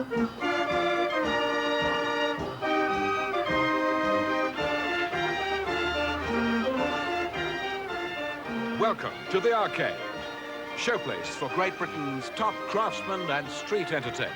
Welcome to the Arcade, showplace for Great Britain's top craftsmen and street entertainers.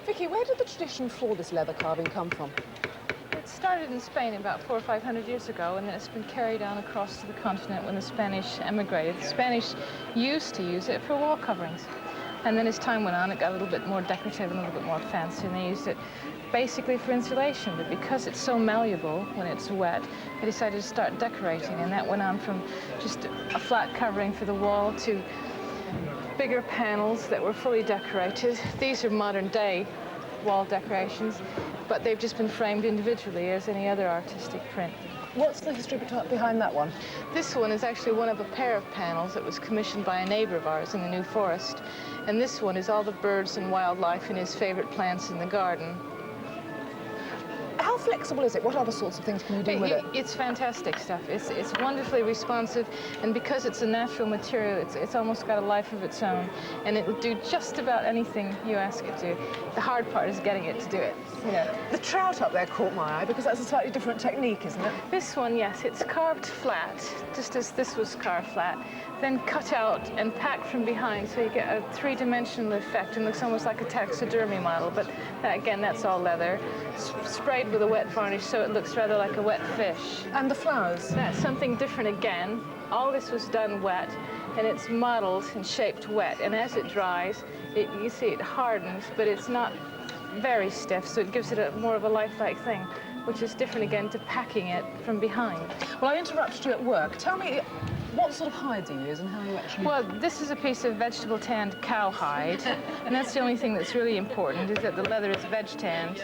Vicky, where did the tradition for this leather carving come from? It started in Spain about 400 or 500 years ago, and then it's been carried on across to the continent when the Spanish emigrated. The Spanish used to use it for wall coverings. And then as time went on, it got a little bit more decorative and a little bit more fancy, and they used it basically for insulation. But because it's so malleable when it's wet, they decided to start decorating, and that went on from just a flat covering for the wall to bigger panels that were fully decorated. These are modern day wall decorations, but they've just been framed individually as any other artistic print. What's the history behind that one? This one is actually one of a pair of panels that was commissioned by a neighbor of ours in the New Forest. And this one is all the birds and wildlife and his favorite plants in the garden. How flexible is it? What other sorts of things can you do with it? It's fantastic stuff. It's wonderfully responsive, and because it's a natural material, it's almost got a life of its own, and it will do just about anything you ask it to. The hard part is getting it to do it. Yeah. The trout up there caught my eye because that's a slightly different technique, isn't it? This one, yes, it's carved flat, just as this was carved flat, then cut out and packed from behind, so you get a three-dimensional effect and looks almost like a taxidermy model. But again, that's all leather, sprayed with a wet varnish, so it looks rather like a wet fish. And the flowers? That's something different again. All this was done wet, and it's modeled and shaped wet. And as it dries, you see it hardens, but it's not very stiff, so it gives it more of a lifelike thing, which is different again to packing it from behind. Well, I interrupted you at work. Tell me, what sort of hide do you use and how you actually... Well, this is a piece of vegetable tanned cow hide, and that's the only thing that's really important, is that the leather is veg tanned.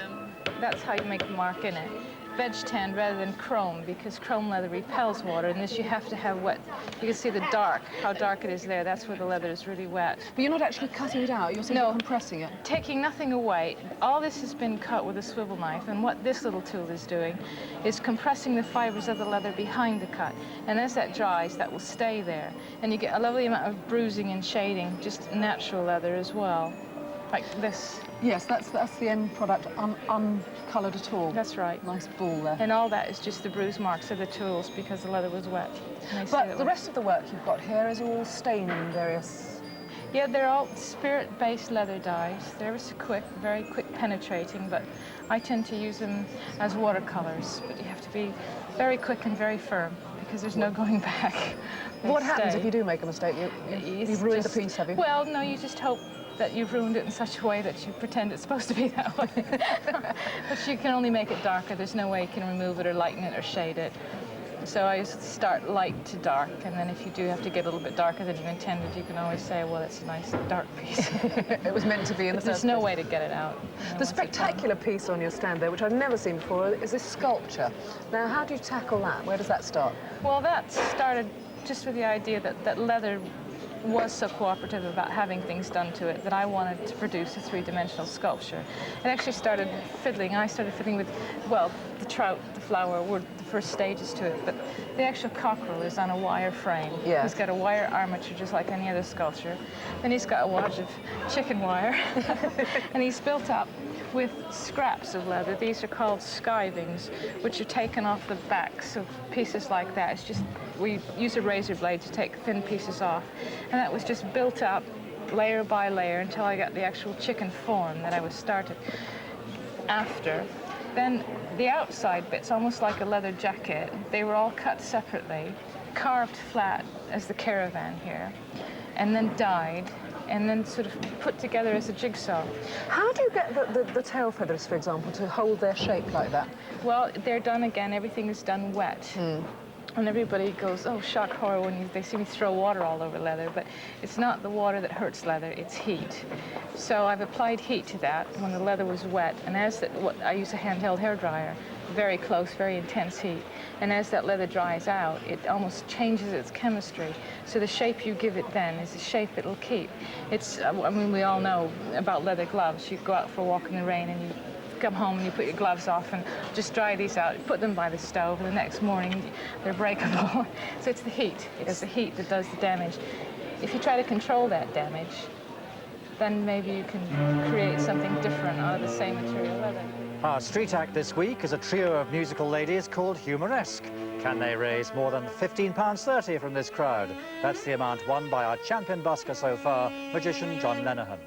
That's how you make the mark in it. Veg tanned rather than chrome, because chrome leather repels water, and this you have to have wet. You can see the dark, how dark it is there. That's where the leather is really wet. But you're not actually cutting it out, you're simply compressing it. Taking nothing away. All this has been cut with a swivel knife, and what this little tool is doing is compressing the fibers of the leather behind the cut. And as that dries, that will stay there. And you get a lovely amount of bruising and shading, just natural leather as well, like this. Yes, that's the end product, uncoloured at all. That's right. Nice ball there. And all that is just the bruise marks of the tools because the leather was wet. But the rest of the work you've got here is all staining various... Yeah, they're all spirit-based leather dyes. They're quick, very quick penetrating, but I tend to use them as watercolors. But you have to be very quick and very firm because there's no going back. What happens if you do make a mistake? You've ruined the piece, have you? Well, no, you just hope that you've ruined it in such a way that you pretend it's supposed to be that way. But you can only make it darker. There's no way you can remove it or lighten it or shade it. So I just start light to dark, and then if you do have to get a little bit darker than you intended, you can always say, well, it's a nice dark piece. It was meant to be in the first There's no way to get it out. The spectacular piece on your stand there, which I've never seen before, is this sculpture. Now, how do you tackle that? Where does that start? Well, that started just with the idea that leather was so cooperative about having things done to it that I wanted to produce a three-dimensional sculpture. It actually started fiddling. I started fiddling with, well, the trout, the flower were the first stages to it, but the actual cockerel is on a wire frame. Yeah. He's got a wire armature just like any other sculpture. Then he's got a wad of chicken wire, and he's built up with scraps of leather. These are called skivings, which are taken off the backs of pieces like that. It's just, we use a razor blade to take thin pieces off. And that was just built up layer by layer until I got the actual chicken form that I was started after. Then the outside bits, almost like a leather jacket, they were all cut separately, carved flat as the caravan here, and then dyed, and then sort of put together as a jigsaw. How do you get the tail feathers, for example, to hold their shape like that? Well, they're done again. Everything is done wet. And everybody goes, oh, shock horror when they see me throw water all over leather, but it's not the water that hurts leather, it's heat. So I've applied heat to that when the leather was wet, and I use a handheld hairdryer, very close, very intense heat. And as that leather dries out, it almost changes its chemistry. So the shape you give it then is the shape it'll keep. I mean, we all know about leather gloves. You go out for a walk in the rain and you come home and you put your gloves off and just dry these out, put them by the stove, and the next morning they're breakable. So it's the heat. It's the heat that does the damage. If you try to control that damage, then maybe you can create something different out of the same material leather. Our street act this week is a trio of musical ladies called Humoresque. Can they raise more than £15.30 from this crowd? That's the amount won by our champion busker so far, magician John Lenihan.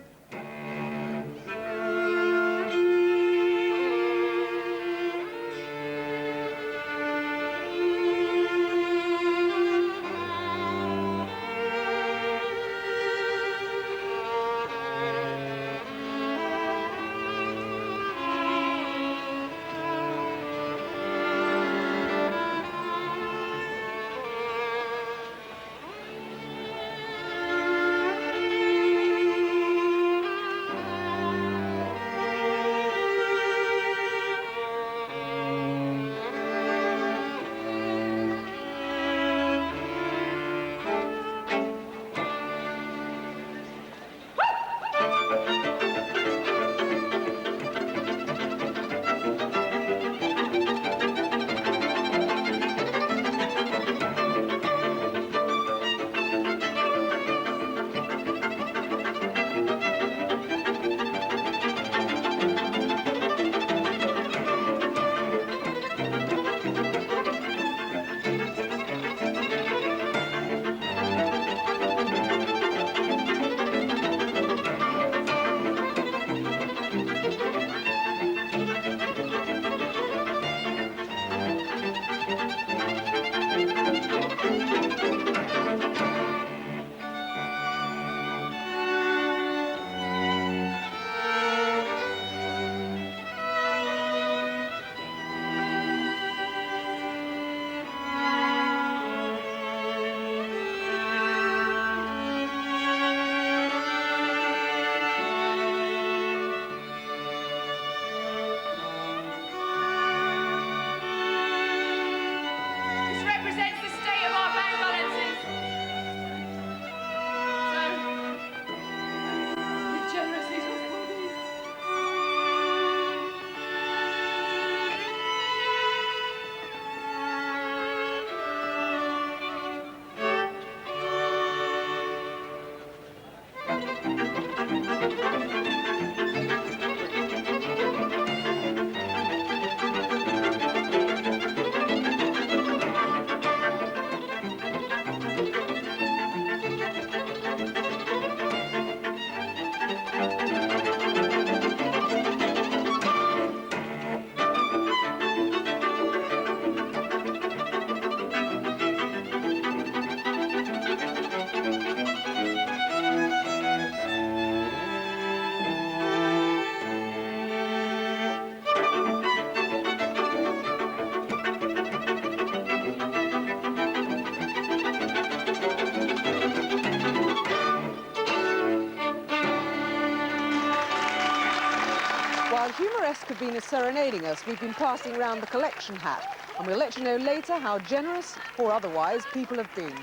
While Humoresque have been serenading us, we've been passing around the collection hat, and we'll let you know later how generous or otherwise people have been.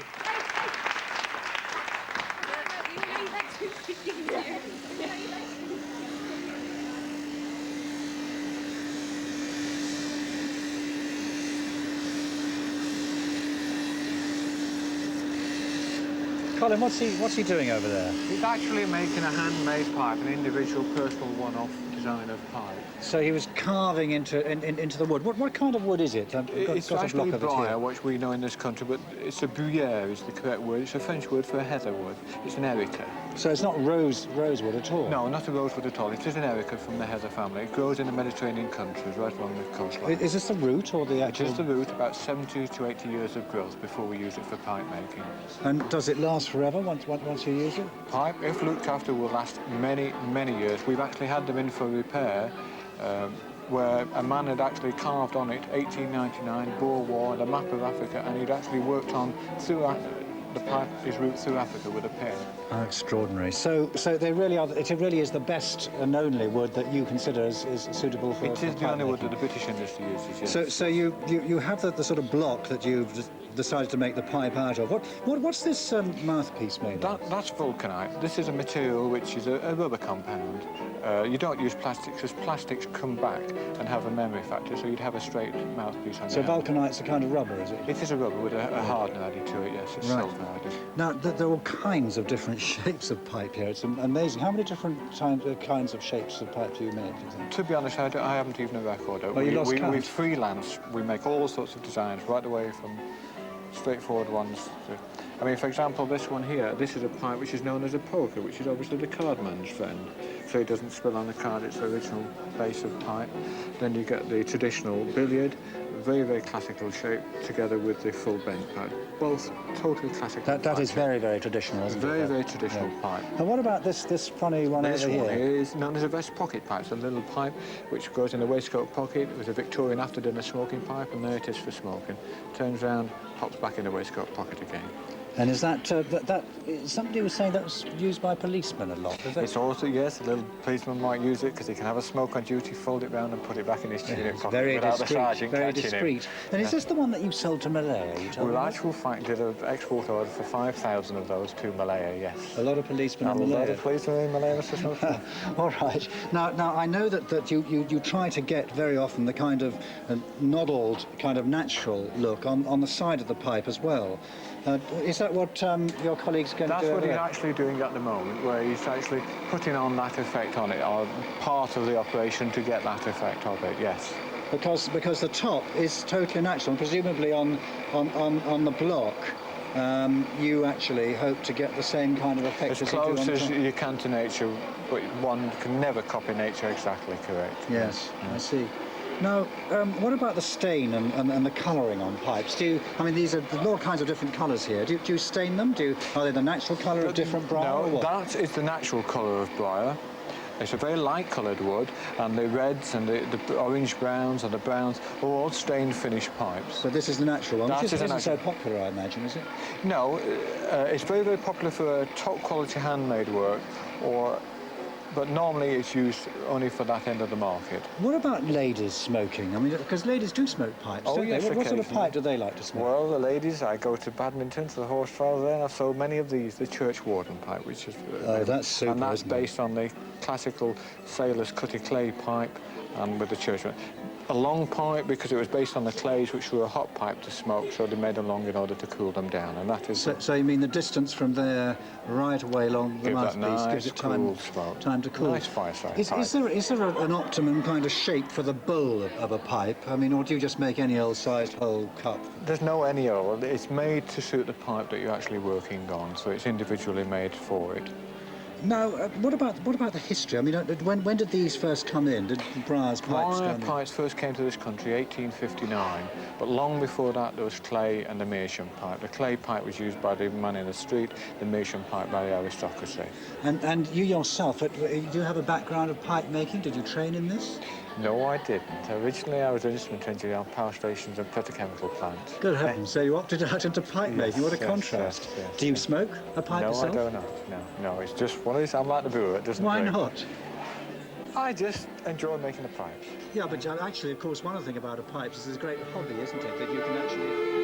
Colin, what's he doing over there? He's actually making a handmade pipe, an individual personal one-off design of pipe. So he was carving into the wood. What kind of wood is it? It's actually briar, which we know in this country, but it's a briar is the correct word. It's a French word for a heather wood. It's an erica. So it's not rosewood at all? No, not a rosewood at all. It is an erica from the heather family. It grows in the Mediterranean countries, right along the coastline. Is this the root or the actual? It is the root, about 70 to 80 years of growth before we use it for pipe making. And does it last forever once you use it? Pipe, if looked after, will last many, many years. We've actually had them in for repair where a man had actually carved on it 1899, Boer War, and a map of Africa, and he'd actually worked on the pipe, his route through Africa with a pen. How extraordinary. So they really are, it really is the best and only wood that you consider is suitable for It is for the only pipe wood that making. the British industry uses, yes. So you have the sort of block that you've decided to make the pipe out of. What's this mouthpiece made of? That's vulcanite. This is a material which is a rubber compound. You don't use plastics, because plastics come back and have a memory factor, so you'd have a straight mouthpiece on So your hand. vulcanite's a kind of rubber, is it? It is a rubber with a hardener added to it, yes. It's Right. self-hardened. Now, there are all kinds of different shapes of pipe here. It's amazing. How many different kinds of shapes of pipe do you make, do you think? To be honest, I haven't even a record. Oh, you lost count? We freelance. We make all sorts of designs, right away from straightforward ones to... I mean, for example, this one here, this is a pipe which is known as a poker, which is obviously the cardman's friend. So it doesn't spill on the card, it's the original base of pipe. Then you get the traditional billiard, very, very classical shape, together with the full bent pipe. Both totally classical. That is pipes. very, very traditional, isn't it? Very, very traditional pipe. And what about this funny one This over one here? is known as a vest pocket pipe. It's a little pipe which goes in the waistcoat pocket. It was a Victorian after-dinner smoking pipe, and there it is for smoking. Turns round, pops back in the waistcoat pocket again. And is that somebody was saying that was used by policemen a lot? Is that... It's also, yes, a little policeman might use it because he can have a smoke on duty, fold it round and put it back in his tunic pocket Very without the discreet, sergeant very catching discreet. him. And is this the one that you sold to Malaya? You told Well, me? actual fact did an export order for 5,000 of those to Malaya, yes. A lot of policemen in A lot Malaya. of policemen in Malaya, Mr. Snowfall. All right. Now I know that you try to get very often the kind of noddled, kind of natural look on the side of the pipe as well. Is that what your colleague's going to do? That's what over he's there? actually doing at the moment, where he's actually putting on that effect on it, or part of the operation to get that effect of it, yes. Because the top is totally natural, and presumably on the block, you actually hope to get the same kind of effect As as you do on close the as top. you can to nature, but one can never copy nature exactly correct. Yes, I see. Now, what about the stain and the colouring on pipes? I mean, there are all kinds of different colours here. Do you stain them? Are they the natural colour of different briar or No, what? that is the natural colour of briar. It's a very light coloured wood, and the reds and the orange browns and the browns are all stained finished pipes. So this is the natural one, That which is the isn't so natural. popular, I imagine, is it? No, it's very, very popular for top quality handmade work, but normally it's used only for that end of the market. What about ladies smoking? I mean, because ladies do smoke pipes, Oh, don't yes, they? What sort of occasionally. pipe do they like to smoke? Well, the ladies, I go to badminton, to the horse trials there, and I've sold many of these, the church warden pipe, which is... Oh, that's super, and that's isn't it? based on the classical sailor's cutty clay pipe, and with the church one. A long pipe, because it was based on the clays, which were a hot pipe to smoke, so they made them long in order to cool them down, and that is... So you mean the distance from there right away along the Give that mouthpiece nice, gives it cool smoke. time to cool? Nice fireside Is pipe. there an optimum kind of shape for the bowl of a pipe? I mean, or do you just make any old sized whole cup? There's no any old. It's made to suit the pipe that you're actually working on, so it's individually made for it. Now, what about the history? I mean, when did these first come in? Did briar's pipes Briar come in? pipes first came to this country 1859, but long before that there was clay and the meerschaum pipe. The clay pipe was used by the man in the street, the meerschaum pipe by the aristocracy. And you yourself, do you have a background of pipe making? Did you train in this? No, I didn't. Originally I was an instrument engineer on power stations and petrochemical plants. Good heavens, so you opted out into pipe making. What a yes, contrast. yes, yes, Do you yes. smoke a pipe No, yourself? I don't know. No, it's just one of these. I'm like the brewer, it doesn't Why drink. not? I just enjoy making the pipes. Yeah, but actually, of course, one of the things about a pipe is it's a great hobby, isn't it? That you can actually...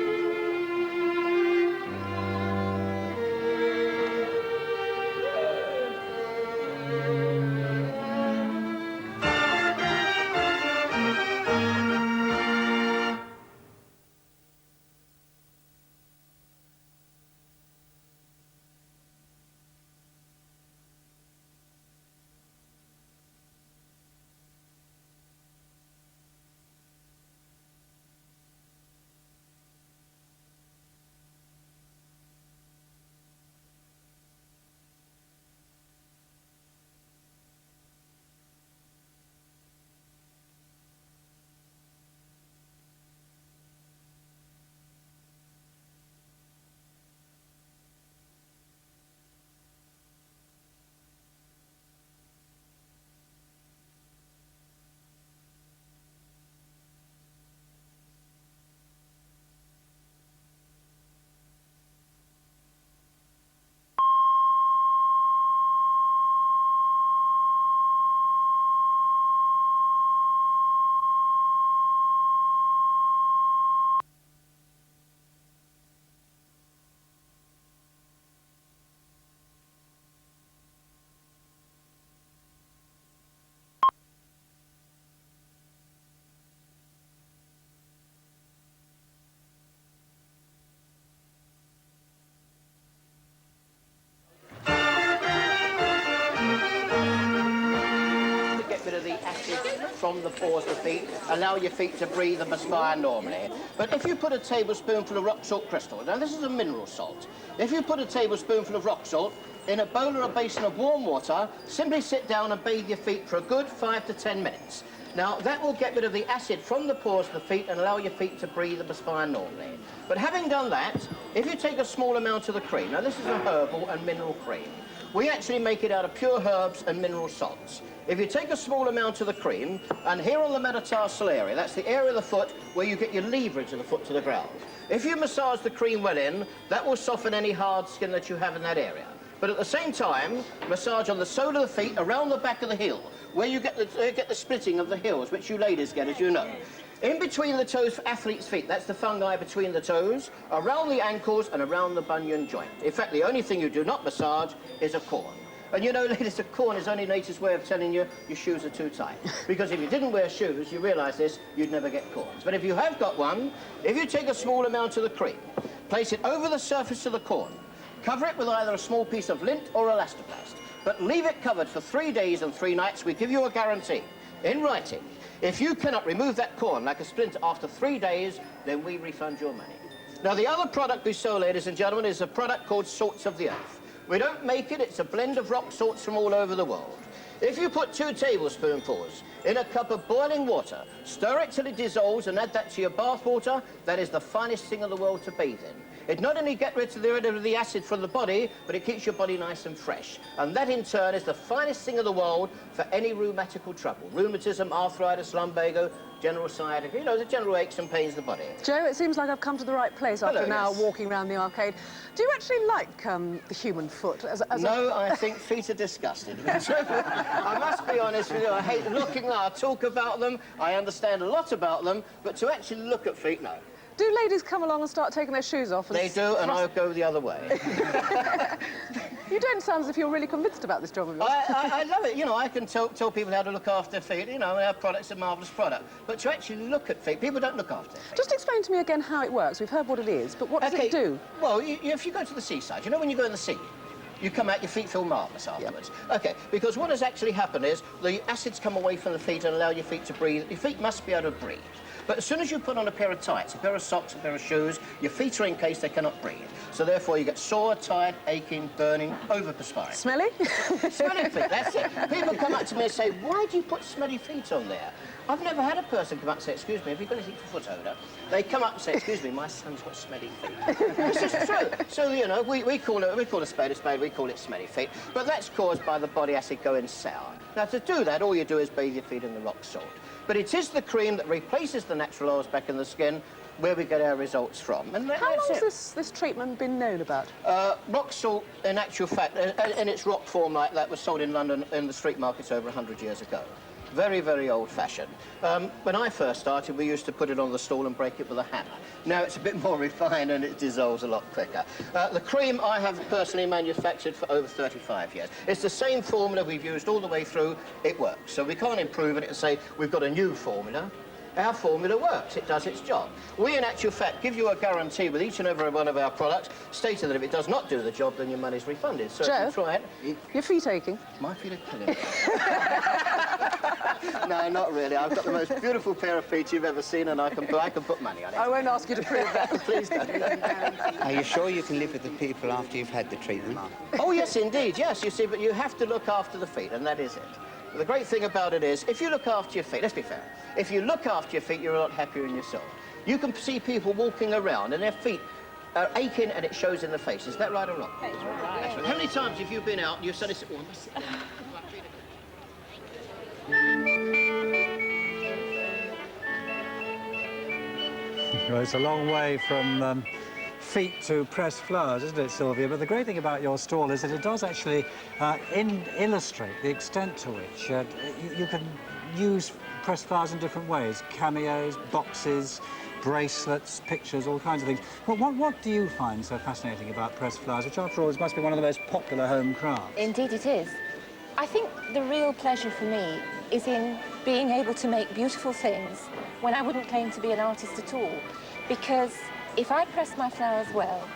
acid from the pores of the feet, allow your feet to breathe and perspire normally. But if you put a tablespoonful of rock salt crystal, now this is a mineral salt, if you put a tablespoonful of rock salt in a bowl or a basin of warm water, simply sit down and bathe your feet for a good 5 to 10 minutes. Now, that will get rid of the acid from the pores of the feet and allow your feet to breathe and perspire normally. But having done that, if you take a small amount of the cream, now this is a herbal and mineral cream. We actually make it out of pure herbs and mineral salts. If you take a small amount of the cream, and here on the metatarsal area, that's the area of the foot where you get your leverage of the foot to the ground. If you massage the cream well in, that will soften any hard skin that you have in that area. But at the same time, massage on the sole of the feet, around the back of the heel, where you get the splitting of the heels, which you ladies get, as you know. In between the toes for athlete's feet, that's the fungi between the toes, around the ankles and around the bunion joint. In fact, the only thing you do not massage is a corn. And you know, ladies, a corn is only nature's way of telling you your shoes are too tight. Because if you didn't wear shoes, you realise this, you'd never get corns. But if you have got one, if you take a small amount of the cream, place it over the surface of the corn, cover it with either a small piece of lint or elastoplast, but leave it covered for 3 days and 3 nights. We give you a guarantee, in writing. If you cannot remove that corn like a splinter after 3 days, then we refund your money. Now, the other product we sell, ladies and gentlemen, is a product called Salts of the Earth. We don't make it, it's a blend of rock salts from all over the world. If you put 2 tablespoonfuls in a cup of boiling water, stir it till it dissolves and add that to your bath water, that is the finest thing in the world to bathe in. It not only gets rid of the acid from the body, but it keeps your body nice and fresh. And that, in turn, is the finest thing in the world for any rheumatical trouble. Rheumatism, arthritis, lumbago, general sciatica, you know, the general aches and pains of the body. Joe, it seems like I've come to the right place after an hour walking around the arcade. Do you actually like the human foot? No, I think feet are disgusting. I must be honest with you, I hate looking at them, I talk about them, I understand a lot about them, but to actually look at feet, no. Do ladies come along and start taking their shoes off? They do, and I'll go the other way. You don't sound as if you're really convinced about this job of yours. I love it. You know, I can tell people how to look after their feet. You know, our product's a marvellous product. But to actually look at feet, people don't look after their feet. Just explain to me again how it works. We've heard what it is, but what does it do? Well, if you go to the seaside, you know when you go in the sea, you come out, your feet feel marvellous afterwards. Yep. OK, because what has actually happened is the acids come away from the feet and allow your feet to breathe. Your feet must be able to breathe. But as soon as you put on a pair of tights, a pair of socks, a pair of shoes, your feet are encased, they cannot breathe. So therefore you get sore, tired, aching, burning, over-perspiring. Smelly? Smelly feet, that's it. People come up to me and say, why do you put smelly feet on there? I've never had a person come up and say, excuse me, have you got anything for foot odour? They come up and say, excuse me, my son's got smelly feet. It's just true. So, you know, we call a spade, we call it smelly feet. But that's caused by the body acid going sour. Now, to do that, all you do is bathe your feet in the rock salt. But it is the cream that replaces the natural oils back in the skin where we get our results from. And how long has this treatment been known about? Rock salt, in actual fact, in its rock form like that, was sold in London in the street markets over 100 years ago. Very, very old-fashioned. When I first started, we used to put it on the stall and break it with a hammer. Now it's a bit more refined and it dissolves a lot quicker. The cream I have personally manufactured for over 35 years. It's the same formula we've used all the way through. It works. So we can't improve it and say we've got a new formula. Our formula works. It does its job. We, in actual fact, give you a guarantee with each and every one of our products, stating that if it does not do the job, then your money's refunded. So Joe, if you try it... Your feet aching? My feet are killing me. No, not really. I've got the most beautiful pair of feet you've ever seen, and I can put money on it. I won't ask you to prove that. Please don't. Are you sure you can live with the people after you've had the treatment? Oh, yes, indeed, yes. You see, but you have to look after the feet, and that is it. The great thing about it is, if you look after your feet, let's be fair, if you look after your feet, you're a lot happier in yourself. You can see people walking around, and their feet are aching, and it shows in the face. Is that right or wrong? That's right. That's right. How many times have you been out and you've suddenly said, oh, I must sit down. Well, it's a long way from feet to pressed flowers, isn't it, Sylvia? But the great thing about your stall is that it does actually illustrate the extent to which you can use pressed flowers in different ways. Cameos, boxes, bracelets, pictures, all kinds of things. But what do you find so fascinating about pressed flowers, which, after all, must be one of the most popular home crafts? Indeed it is. I think the real pleasure for me is in being able to make beautiful things when I wouldn't claim to be an artist at all. Because if I press my flowers well,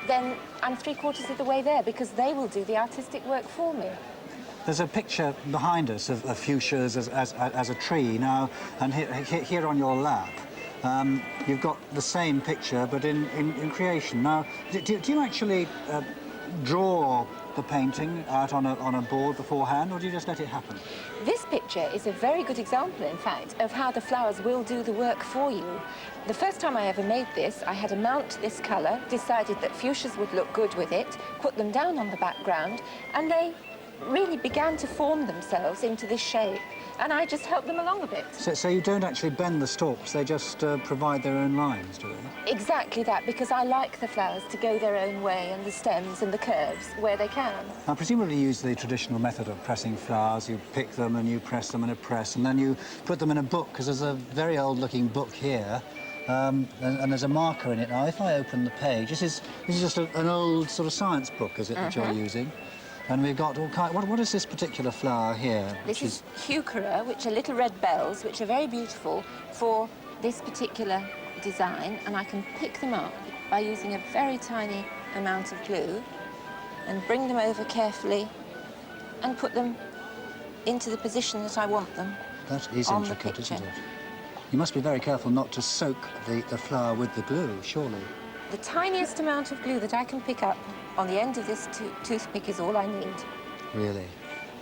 then I'm 3/4 of the way there, because they will do the artistic work for me. There's a picture behind us of fuchsias as a tree now, and here on your lap, you've got the same picture but in creation. Now, do you actually draw the painting out on a board beforehand, or do you just let it happen? This picture is a very good example, in fact, of how the flowers will do the work for you. The first time I ever made this, I had a mount this colour, decided that fuchsias would look good with it, put them down on the background, and they really began to form themselves into this shape, and I just helped them along a bit. So you don't actually bend the stalks, they just provide their own lines, do they? Exactly that, because I like the flowers to go their own way, and the stems and the curves where they can. Now, presumably you use the traditional method of pressing flowers. You pick them and you press them in a press, and then you put them in a book, because there's a very old-looking book here, and there's a marker in it. Now, if I open the page, this is just an old sort of science book, is it, that you're using? And we've got all kinds... What is this particular flower here? This is heuchera, which are little red bells, which are very beautiful for this particular design, and I can pick them up by using a very tiny amount of glue and bring them over carefully and put them into the position that I want them. That is intricate, isn't it? You must be very careful not to soak the flower with the glue, surely. The tiniest amount of glue that I can pick up on the end of this toothpick is all I need. Really?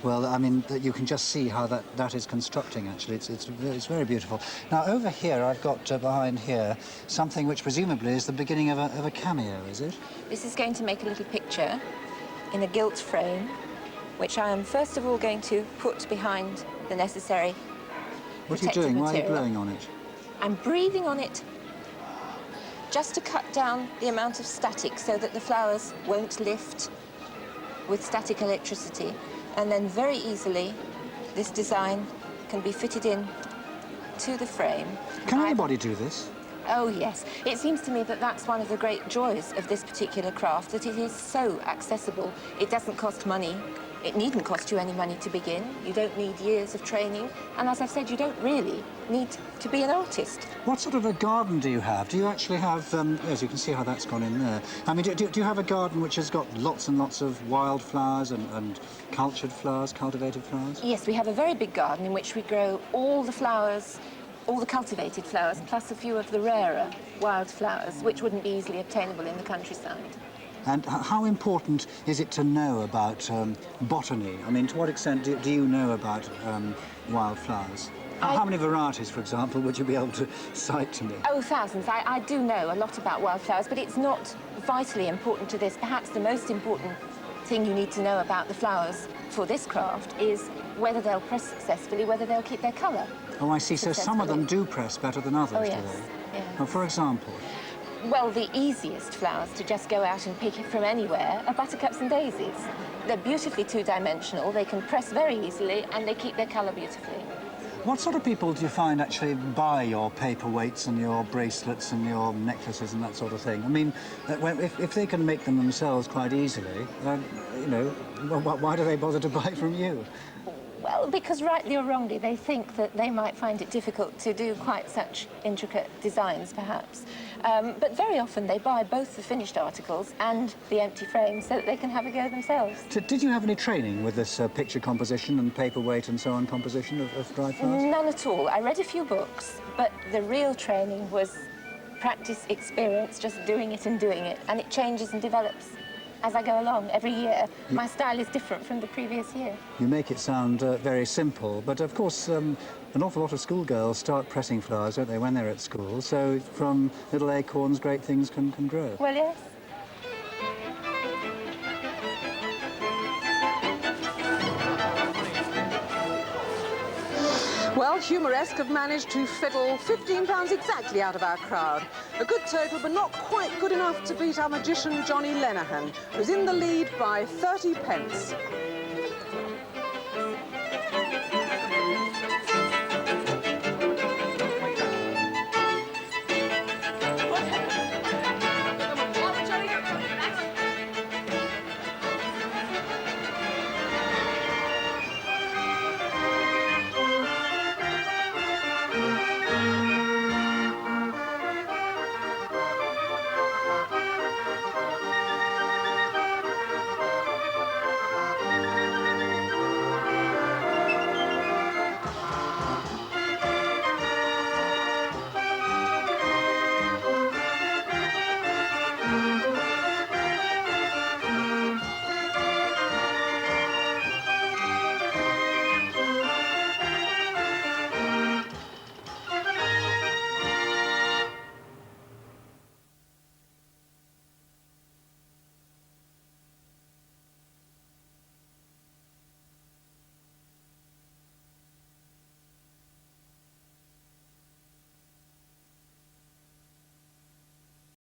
Well, I mean, you can just see how that is constructing, actually. It's very beautiful. Now, over here, I've got behind here something which presumably is the beginning of a cameo, is it? This is going to make a little picture in a gilt frame, which I am first of all going to put behind the necessary What are you doing? Why are you blowing on it? I'm breathing on it just to cut down the amount of static so that the flowers won't lift with static electricity. And then very easily, this design can be fitted in to the frame. Can anybody do this? Oh, yes. It seems to me that that's one of the great joys of this particular craft, that it is so accessible. It doesn't cost money. It needn't cost you any money to begin. You don't need years of training. And as I've said, you don't really need to be an artist. What sort of a garden do you have? Do you actually have, as you can see how that's gone in there. I mean, do you have a garden which has got lots and lots of wild flowers and cultured flowers, cultivated flowers? Yes, we have a very big garden in which we grow all the flowers, all the cultivated flowers, plus a few of the rarer wild flowers, which wouldn't be easily obtainable in the countryside. And how important is it to know about botany? I mean, to what extent do you know about wildflowers? How many varieties, for example, would you be able to cite to me? Oh, thousands. I do know a lot about wildflowers, but it's not vitally important to this. Perhaps the most important thing you need to know about the flowers for this craft is whether they'll press successfully, whether they'll keep their colour. Oh, I see. So some of them do press better than others, oh, do yes. they? Yeah. Well, for example? Well, the easiest flowers to just go out and pick from anywhere are buttercups and daisies. They're beautifully two-dimensional, they can press very easily, and they keep their colour beautifully. What sort of people do you find actually buy your paperweights and your bracelets and your necklaces and that sort of thing? I mean, if they can make them themselves quite easily, you know, why do they bother to buy from you? Well, because rightly or wrongly, they think that they might find it difficult to do quite such intricate designs, perhaps. But very often they buy both the finished articles and the empty frames so that they can have a go themselves. Did you have any training with this picture composition and paperweight and so on composition of dried flowers? None at all. I read a few books, but the real training was practice, experience, just doing it, and it changes and develops as I go along every year. My style is different from the previous year. You make it sound very simple, but of course an awful lot of schoolgirls start pressing flowers, don't they, when they're at school, so from little acorns great things can grow. Well, yes. Well, Humoresque have managed to fiddle £15 exactly out of our crowd. A good total, but not quite good enough to beat our magician Johnny Lenihan, who's in the lead by 30 pence.